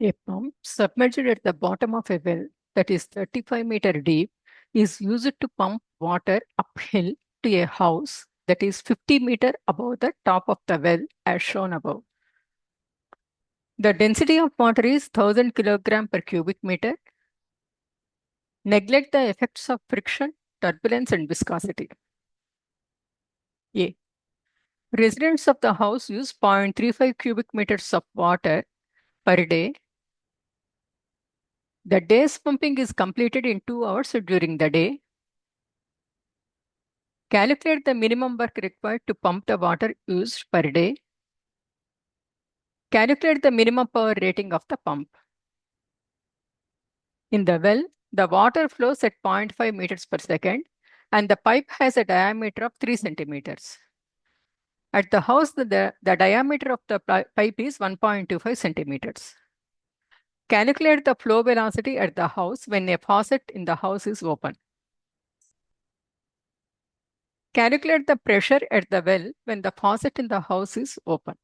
A pump submerged at the bottom of a well that is 35-meter deep is used to pump water uphill to a house that is 50-meter above the top of the well as shown above. The density of water is 1000 kilogram per cubic meter. Neglect the effects of friction, turbulence, and viscosity. A. Residents of the house use 0.35 cubic meters of water per day. The day's pumping is completed in 2 hours during the day. Calculate the minimum work required to pump the water used per day. Calculate the minimum power rating of the pump. In the well, the water flows at 0.5 meters per second and the pipe has a diameter of 3 centimeters. At the house, the diameter of the pipe is 1.25 centimeters. Calculate the flow velocity at the house when a faucet in the house is open. Calculate the pressure at the well when the faucet in the house is open.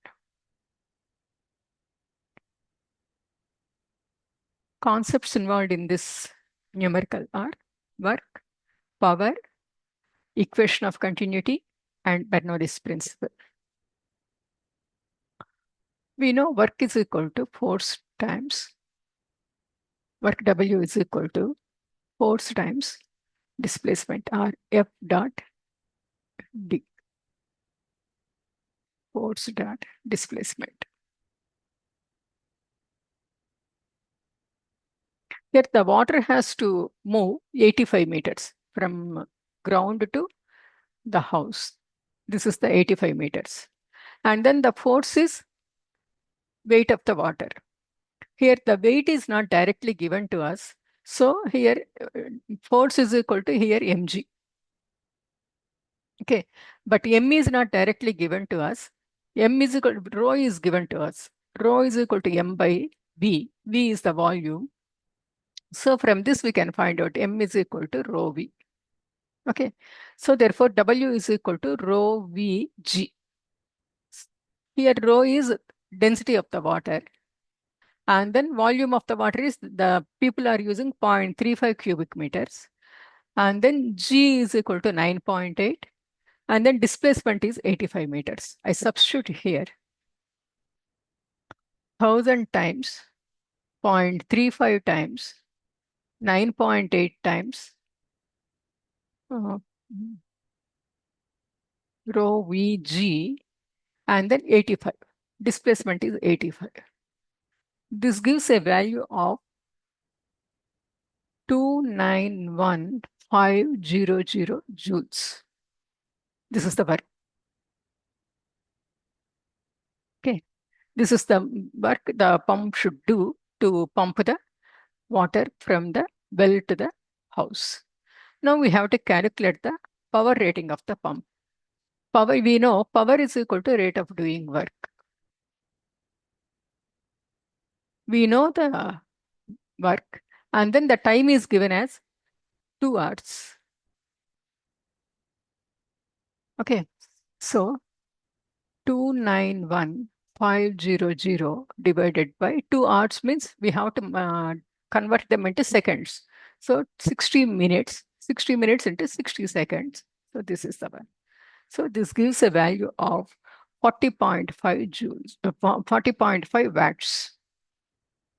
Concepts involved in this numerical are work, power, equation of continuity, and Bernoulli's principle. We know work is equal to force times, work W is equal to force times displacement R F dot D. Force dot displacement. Here the water has to move 85 meters from ground to the house. This is the 85 meters. And then the force is weight of the water. Here the weight is not directly given to us. So here force is equal to here mg. Okay, but m is not directly given to us. M is equal to rho is given to us. Rho is equal to m by v. V is the volume. So from this we can find out m is equal to rho v. Okay, so therefore W is equal to rho Vg. Here rho is density of the water. And then volume of the water is the people are using 0.35 cubic meters. And then G is equal to 9.8. And then displacement is 85 meters. I substitute here 1000 times 0.35 times 9.8 times rho Vg and then 85. Displacement is 85. This gives a value of 291,500 joules. This is the work. Okay. This is the work the pump should do to pump the water from the well to the house. Now we have to calculate the power rating of the pump. Power, we know power is equal to rate of doing work. We know the work and then the time is given as 2 hours. Okay, so 291,500 divided by 2 hours means we have to convert them into seconds. So 60 minutes into 60 seconds. So this is the one. So this gives a value of 40.5 joules, 40.5 watts.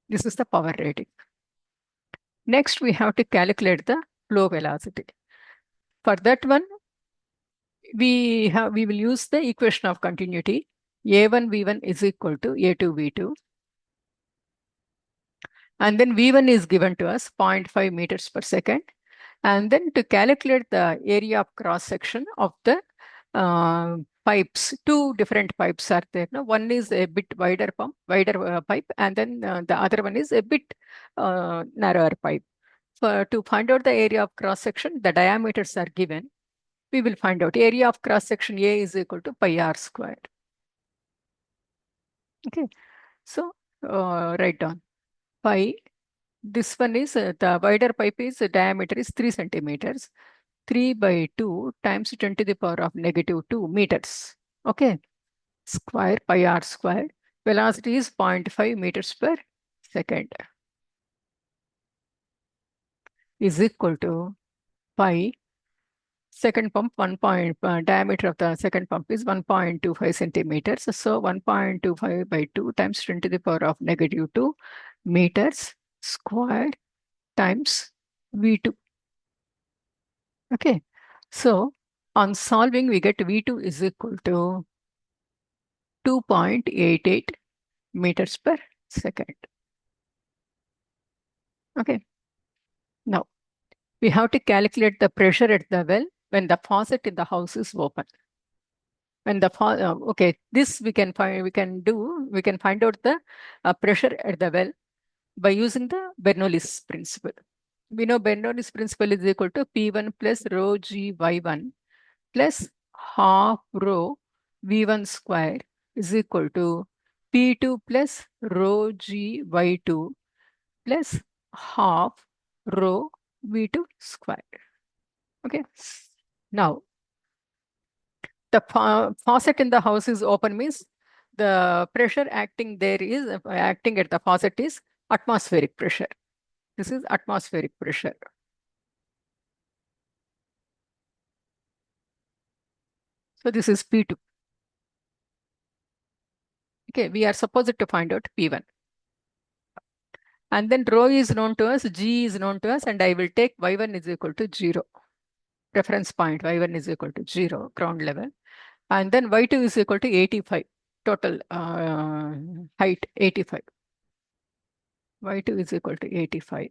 This is the power rating. Next, we have to calculate the flow velocity. For that one, we will use the equation of continuity. A1 V1 is equal to A2 V2. And then V1 is given to us 0.5 meters per second. And then to calculate the area of cross section of the pipes, 2 different pipes are there. No? One is a bit wider pipe, and then the other one is a bit narrower pipe. To find out the area of cross section, the diameters are given. We will find out area of cross section A is equal to pi r squared. Okay, so write down pi. This one is the wider pipe is diameter is 3 centimeters. 3 by 2 times 10 to the power of -2 meters. Okay, square pi r squared. Velocity is 0.5 meters per second is equal to pi. Second pump, diameter of the second pump is 1.25 centimeters. So 1.25 by 2 times 10 to the power of -2 meters square times V2. Okay. So on solving, we get V2 is equal to 2.88 meters per second. Okay. Now we have to calculate the pressure at the well when the faucet in the house is open. When the okay, this we can find. We can find out the pressure at the well by using the Bernoulli's principle. We know Bernoulli's principle is equal to P1 plus rho g y1 plus half rho v1 square is equal to P2 plus rho g y2 plus half rho v2 square. Okay. Now, the faucet in the house is open means the pressure acting there is acting at the faucet is atmospheric pressure. This is atmospheric pressure. So this is P2. Okay, we are supposed to find out P1. And then rho is known to us, G is known to us, and I will take Y1 is equal to 0. Reference point Y1 is equal to 0, ground level. And then Y2 is equal to 85, total height 85. Y2 is equal to 85.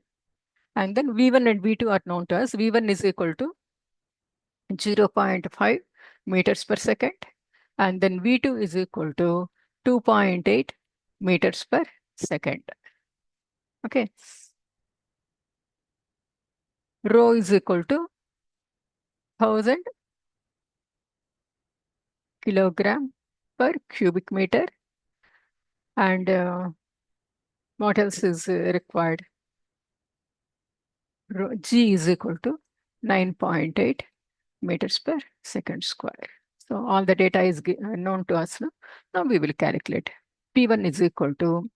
And then V1 and V2 are known to us. V1 is equal to 0.5 meters per second. And then V2 is equal to 2.8 meters per second. Okay. Rho is equal to 1000 kilogram per cubic meter. And what else is required? G is equal to 9.8 meters per second square. So all the data is known to us. Now we will calculate. P1 is equal to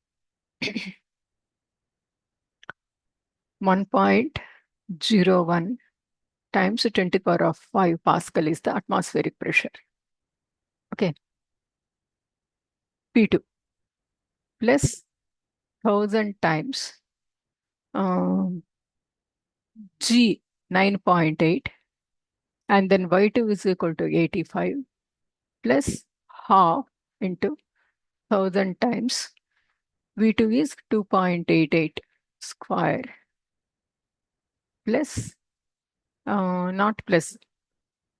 1.01 times 10 to the power of 5 Pascal is the atmospheric pressure. Okay. P2 plus 1000 times G 9.8 and then Y2 is equal to 85 plus half into 1000 times V2 is 2.88 square plus not plus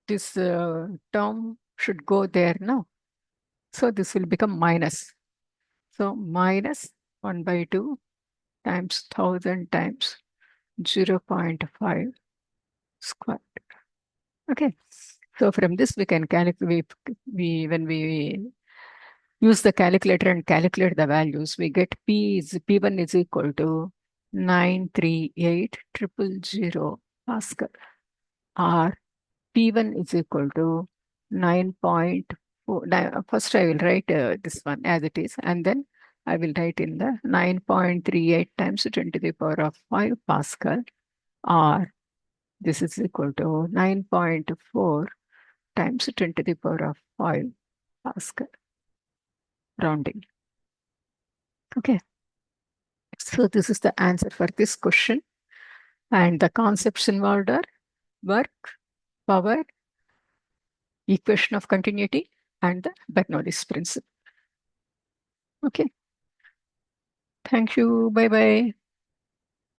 this term should go there now. So this will become minus. So minus 1 by 2 times 1000 times 0.5 square. Okay. So from this we can calculate, when we use the calculator and calculate the values, we get P1 is equal to 938,000 Pascal, or P1 is equal to 9.4. First I will write this one as it is, and then I will write in the 9.38 times 10 to the power of 5 Pascal, or this is equal to 9.4 times 10 to the power of 5 Pascal, rounding. Okay. So this is the answer for this question. And the concepts involved are work, power, equation of continuity, and the Bernoulli's principle. Okay. Thank you. Bye-bye.